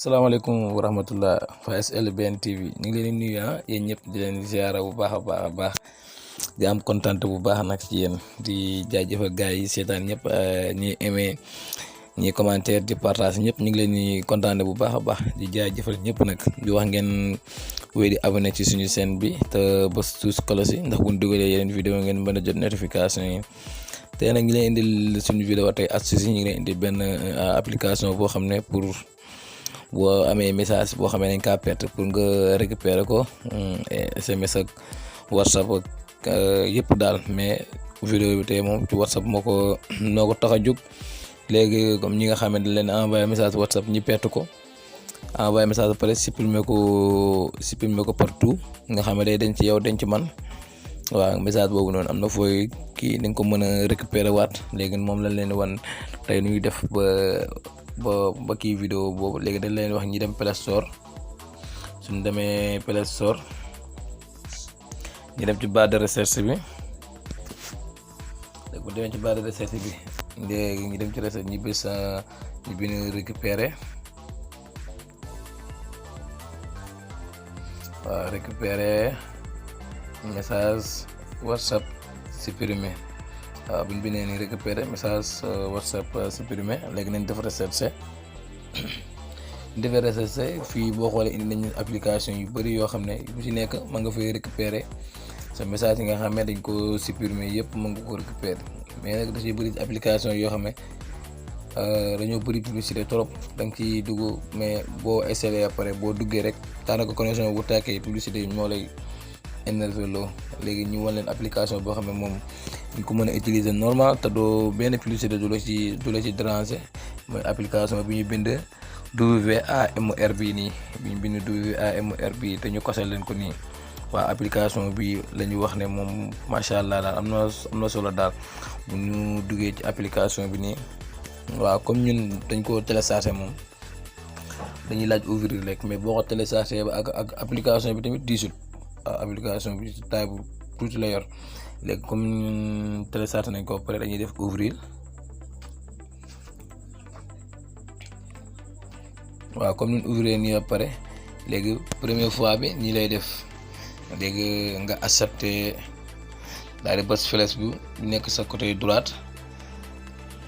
salaamaaleykum wa rahmatullah SLBN TV ñu ngi leen di nuyu yéen ñëpp di leen ziara bu baax a baax di am kontaan bu baax nag ci yéen di jaajëfal gars yi seetaan ñëpp ñi aimé ñi commentaire di partage ñëpp ñu ngi leen di kontaan bu baax a baax di jaajëfal ñëpp nag di wax ngeen wéy di abonné ci suñu chaîne bi te bës tous cloche yi ndax bu ñu dugalee yeneen vidéo ngeen mën a jot notification yi. tey nag ñu leen indil suñu vidéo tey astuce yi ñu ngi leen indil benn application boo xam ne pour boo amee message boo xamee nañ kaa perte pour nga récupérer ko SMS ak WhatsApp ak yëpp daal mais vidéo bi tey moom ci WhatsApp moo ko tax a jóg léegi comme ñi nga xam ne dañ leen envoyé message WhatsApp ñi perte ko envoyé message ba pare supprimer ko partout nga xam ne day denc yow denc man waaw message boobu noonu am na fooy kii ni nga ko mën a récupérer waat léegi moom lañ leen wan tey nu ñuy def ba kii vidéo boobu léegi dañ leen wax ñi dem Play Store suñu demee Play Store ñu dem ci barre de recherche bi léegi bu demee ci barre de recherche bi léegi ñu dem ci recherche ñu bés ñu bind récupérer waaw récupérer message WhatsApp supprimé waaw bu ñu bindee nii récupérer message WhatsApp supprimé léegi nañ def recherche defee recherche fii boo xoolee indi nañu application yu bëri yoo xam ne bu ci nekk mën nga fay récupérer sa message yi nga xam ne dañ ko supprimer yëpp mën nga ko récupérer mais nag da ciy bëri application yoo xam ne dañoo bëri publicité trop da nga ciy dugg mais boo installé après boo duggee rek daanaka connexion bu tàkkee publicité yi ñoo lay énervé loo léegi ñu wan leen application boo xam ne moom ñu ko mën a utiliser normal te doo benn publicité du la ci déranger mooy application bi ñu bind WAMR bii nii bi ñu bind WAMR bii te ñu kosal leen ko nii waaw application bi la ñu wax ne moom macha allah daal am na solo daal bu ñu duggee ci application bi nii waaw comme ñun dañ ko télécharger moom dañuy laaj ouvrir rek mais boo ko télécharger ba ak application bi tamit diisul application bi taay bu tuuti la yor léegi comme ñun téléchargé nañ ko pare dañuy def ouvrir waaw comme ñun ouvrir nii ba pare léegi première fois bi nii lay def léegi nga accepté daal di bës flèche bu nekk sa côté droite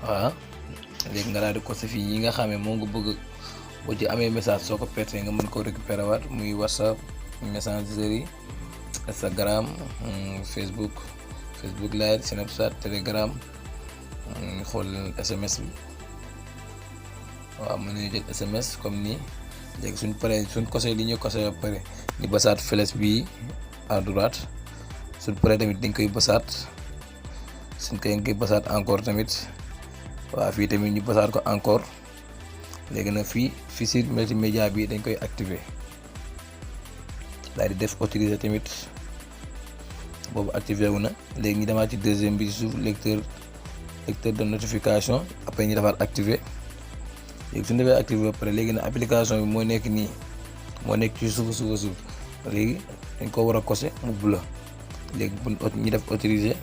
waaw léegi nga daal di ko sa fii yi nga xam ne moom nga bëgg boo ci amee message soo ko perte nga mën koo récupérer waat muy WhatsApp Messenger Instagram Facebook Live Snapchat Telegram xool SMS bi waaw mën nañu jël SMS comme nii léegi suñ kosee li ñu kosee ba pare ñu basaat flèche bi à droite suñ paree tamit dañ koy basaat suñ koy basaat encore tamit waaw fii tamit ñu basaat ko encore léegi nag fii si multimédia bi dañ koy activer daal di def autoriser tamit boobu activé wu na léegi ñu demaat ci deuxième bi suuf lecteur de notification après ñu defaat activé léegi suñu defee activé ba pare léegi nag application bi moo nekk nii moo nekk ci suuf léegi dañ ko war a coché mu bula léegi bu ñu def autoriser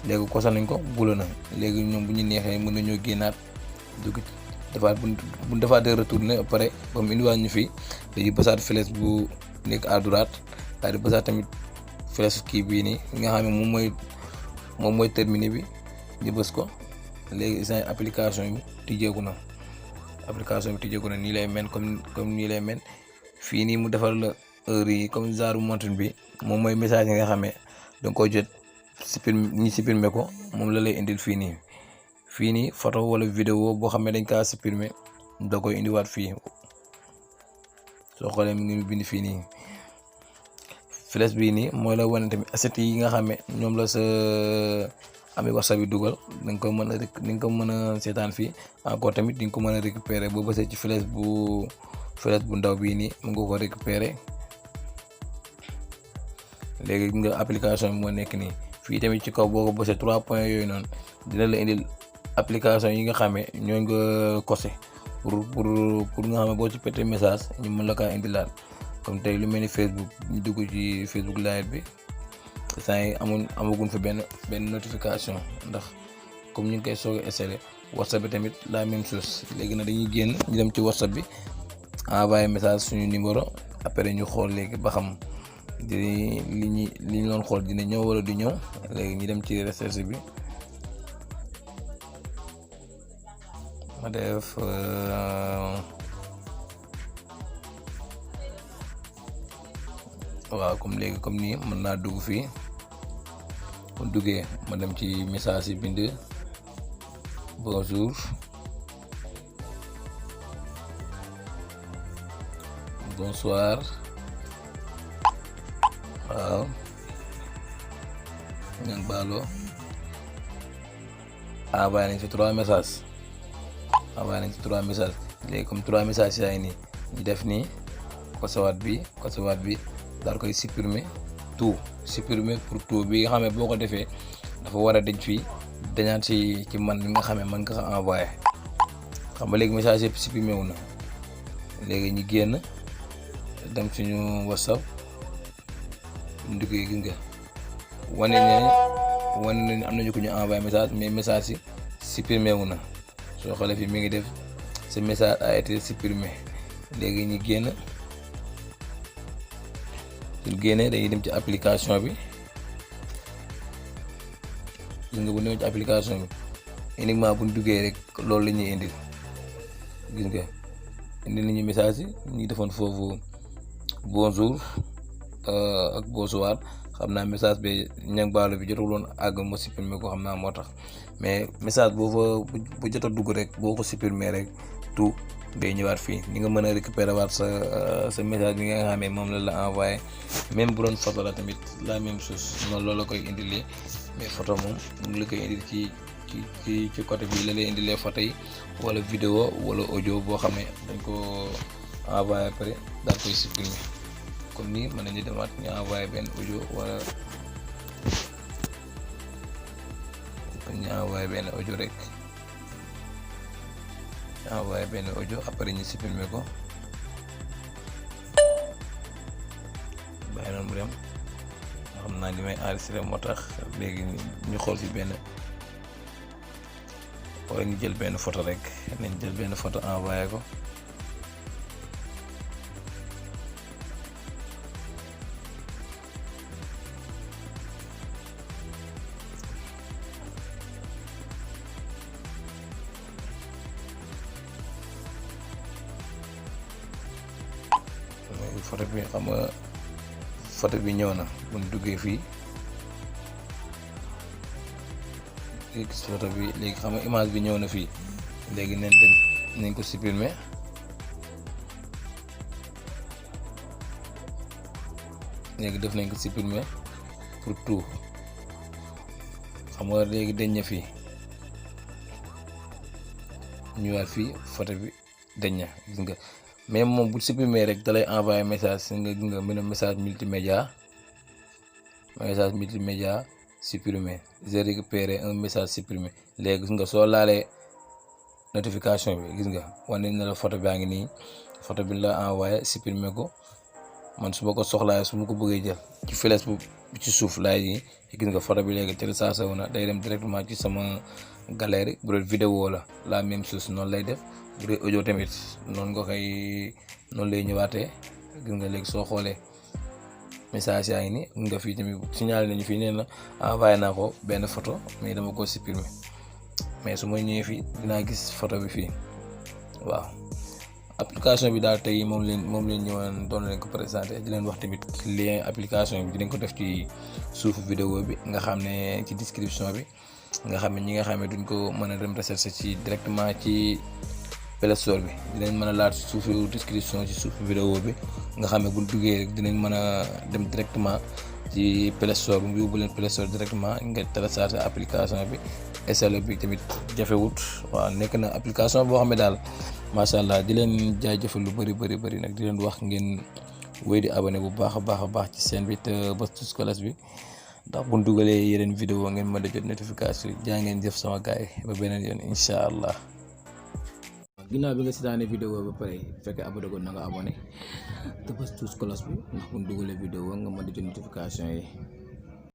léegi coché nañ ko bula na léegi ñoom bu ñu neexee mën nañoo génnaat dugg defaat bu defaatee retourné ba pare ba mu indiwaat ñu fii dañuy basaat flèche bu nekk à droite daal di basaat tamit flèche kii bii nii nga xam ne moom mooy terminé bi ñu bës ko léegi sa application bi tijjeeku na nii lay mel comme nii lay mel fii nii mu defal la heure yi comme genre montre bi moom mooy message yi nga xam ne danga koy jot supprimer ko moom la lay indil fii nii photo wala vidéo boo xam ne dañ kaa supprimer da koy indiwaat fii soo xoolee mi ngi bind fii nii flèche bii nii mooy la wane tamit asset yi nga xam ne ñoom la sa ami WhatsApp bi dugal da nga ko mën a seetaan fii encore tamit di nga ko mën a récupérer boo bësee ci flèche bu ndaw bii nii mu nga ko récupérer léegi nga application bi moo nekk nii fii tamit ci kaw boo ko bësee 3 points yooyu noonu dina la indil application yi nga xam ne ñoo nga kose pour nga xam ne boo ci pété message ñu mën la kaa indilaat comme tey lu mel ni Facebook ñu dugg ci Facebook Live bi saa yi amaguñ fa benn notification ndax comme ñu ngi koy soog a installé WhatsApp bi tamit la même chose léegi nag dañuy génn ñu dem ci WhatsApp bi envoyé message suñu numéro après ñu xool léegi ba xam li ñu doon xool dina ñëw wala du ñëw. léegi ñu dem ci recherche bi ma def waaw comme léegi comme nii mën naa dugg fii bu duggee ma dem ci message yi bind bonjour bonsoir waaw ñang baalo envoyé nañ ci 3 messages léegi comme 3 messages yaa ngi nii ñu def nii kosewaat bi daal koy supprimer pour tout bi nga xam ne boo ko defee dafa war a denc fii dañaat ci man mi nga xam ne mën nga ko envoyé xam nga léegi message yëpp supprimer wu na. léegi ñu génn dem suñu WhatsApp nduggee gis nga wane ne am nañu ko ñu envoyé message mais message yi supprimé wu na. soo xoolee fii mi ngi def ce message a été supprimé. léegi ñu génn suñ génnee dañuy dem ci application bi gis nga bu ñëwee ci application bi uniquement bu ñu duggee rek loolu la ñuy indil gis nga indil nañu message yi ñu defoon foofu bonjour ak bonsoir xam naa message bi ñang baalo bi jotul woon àgg ma supprimer ko xam naa moo tax mais message boo fa bu jot a dugg rek boo ko supprimer rek tout day ñëwaat fii ni nga mën a récupérer waat sa message bi nga xam ne moom la envoyé même bu doon photo la tamit la même chose noonu loolu la koy indilee mais photo moom mu ngi la koy indil ci côté bi la lay indilee photo yi wala vidéo wala audio boo xam ne dañ ko envoyé après daal koy supprimer comme nii mën nañu demaat ñu envoyé benn audio wala ñu envoyé benn audio rek. envoyé benn audio après ñu supprimer ko bàyyi noonu mu dem xam naa li may enregistré moo tax léegi ñu xool fi benn wala ñu jël benn photo rek nañ jël benn photo envoyé ko photo bi xam nga photo bi ñëw na bu ñu duggee fii gis photo bi léegi xam nga image bi ñëw na fii léegi nañ ko supprimer léegi def nañ ko supprimer pour tout xam nga léegi dañ na fii ñëwaat fii photo bi dañ na gis nga mais moom bu supprimer rek da lay envoyer message nga gis nga mën a message multimédia supprimé j'ai récupéré un message supprimé léegi gis nga soo laalee notification bi gis nga wane na la photo baa ngi nii photo bi la envoyé supprimer ko man su ma ko soxlaa su ma ko bëggee jël ci flèche bu ci suuf laay yi gis nga photo bi léegi téléchargé wu na day dem directement ci sama galerie bu dee vidéo la même chose noonu lay def bu dee audio tamit noonu lay ñëwaatee gis nga léegi soo xoolee message yaa ngi nii nga fii tamit signalé nañu fii nee na envoyé naa ko benn photo mais dama ko supprimer mais su ma ñëwee fii dinaa gis photo bi fii waaw application bi daal tey moom leen ñëwoon doon leen ko présenté di leen wax tamit lien application bi dinañ ko def ci suufu vidéo bi nga xam ne ci description bi nga xam ne ñi nga xam ne duñ ko mën a dem recherche ci directement ci Play Store bi dinañ mën a laal ci suufu description ci suufu vidéo bi nga xam ne buñ duggee rek dinañ mën a dem directement ci Play Store bi yóbbu leen Play Store directement nga télécharger application bi installé bi tamit jafewut waaw nekk na application boo xam ne daal macha allah di leen jaajëfal lu bëri nag di leen wax ngeen wéy di abonné bu baax a baax ci chaîne bi te bës touche cloche bi ndax bu ñu dugalee yeneen vidéo ngeen mën a jot notification jaa ngeen jëf sama gaay ba beneen yoon incha allah. ginnaaw bi nga seetaanee vidéo ba pare fekkee abonné ko na nga abonné te bës touche cloche bi ndax bu ñu dugalee vidéo nga mën a jot notification yi.